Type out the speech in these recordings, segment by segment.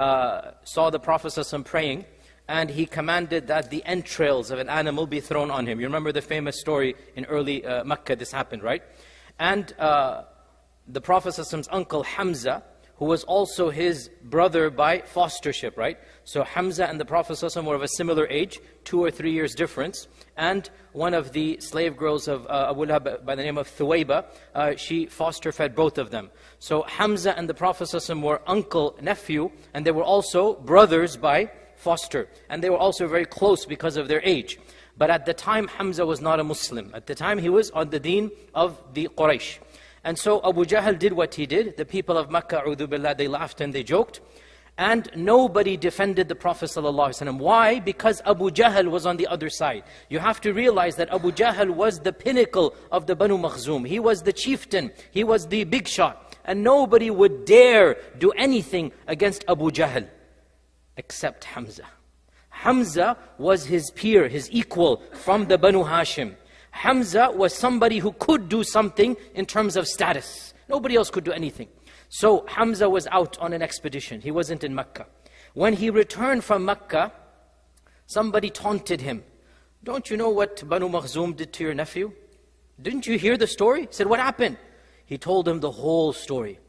saw the Prophet ﷺ praying, and he commanded that the entrails of an animal be thrown on him. You remember the famous story in early Mecca, this happened, right? And the Prophet ﷺ's uncle Hamza, who was also his brother by fostership, right? So Hamza and the Prophet ﷺ were of a similar age, 2 or 3 years difference. And one of the slave girls of Abu Lahab by the name of Thuwayba, she foster-fed both of them. So Hamza and the Prophet ﷺ were uncle, nephew, and they were also brothers by foster. And they were also very close because of their age. But at the time, Hamza was not a Muslim. At the time, he was on the deen of the Quraysh. And so Abu Jahl did what he did. The people of Makkah, a'udhu billah, they laughed and they joked. And nobody defended the Prophet ﷺ. Why? Because Abu Jahl was on the other side. You have to realize that Abu Jahl was the pinnacle of the Banu Makhzum. He was the chieftain. He was the big shot. And nobody would dare do anything against Abu Jahl except Hamza. Hamza was his peer, his equal from the Banu Hashim. Hamza was somebody who could do something in terms of status. Nobody else could do anything. So Hamza was out on an expedition. He wasn't in Mecca. When he returned from Mecca, somebody taunted him. Don't you know what Banu Makhzum did to your nephew? Didn't you hear the story? He said, what happened? He told him the whole story.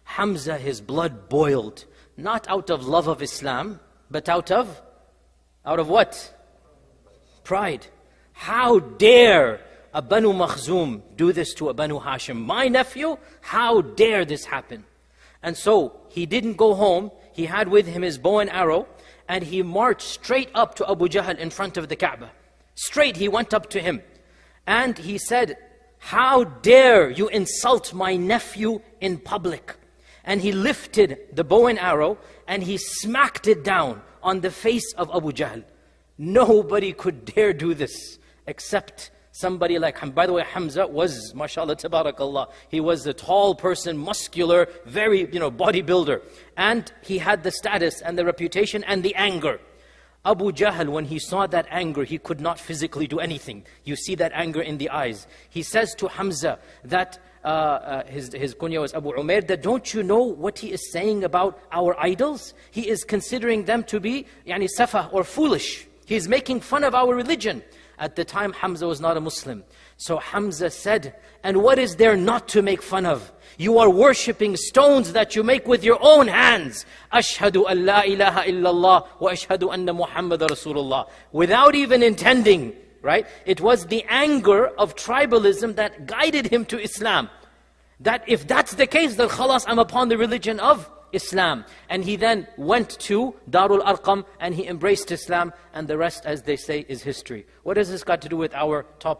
Hamza, his blood boiled. Not out of love of Islam, but out of what? Pride. How dare a Banu Makhzum do this to a Banu Hashim? My nephew, how dare this happen? And so he didn't go home. He had with him his bow and arrow, and he marched straight up to Abu Jahl in front of the Kaaba. Straight he went up to him. And he said, how dare you insult my nephew in public? And he lifted the bow and arrow and he smacked it down on the face of Abu Jahl. Nobody could dare do this except somebody like him. By the way, Hamza was, mashallah, tabarakallah, he was a tall person, muscular, very, bodybuilder. And he had the status and the reputation and the anger. Abu Jahl, when he saw that anger, he could not physically do anything. You see that anger in the eyes. He says to Hamza that, his kunya was Abu Umair, that don't you know what he is saying about our idols? He is considering them to be safah or foolish. He is making fun of our religion. At the time, Hamza was not a Muslim. So Hamza said, and what is there not to make fun of? You are worshipping stones that you make with your own hands. Ashhadu an la ilaha illallah wa ashhadu anna Muhammad Rasulullah. Without even intending, right? It was the anger of tribalism that guided him to Islam. That if that's the case, then khalas, I'm upon the religion of Islam. And he then went to Darul Arqam and he embraced Islam, and the rest, as they say, is history. What has this got to do with our topic?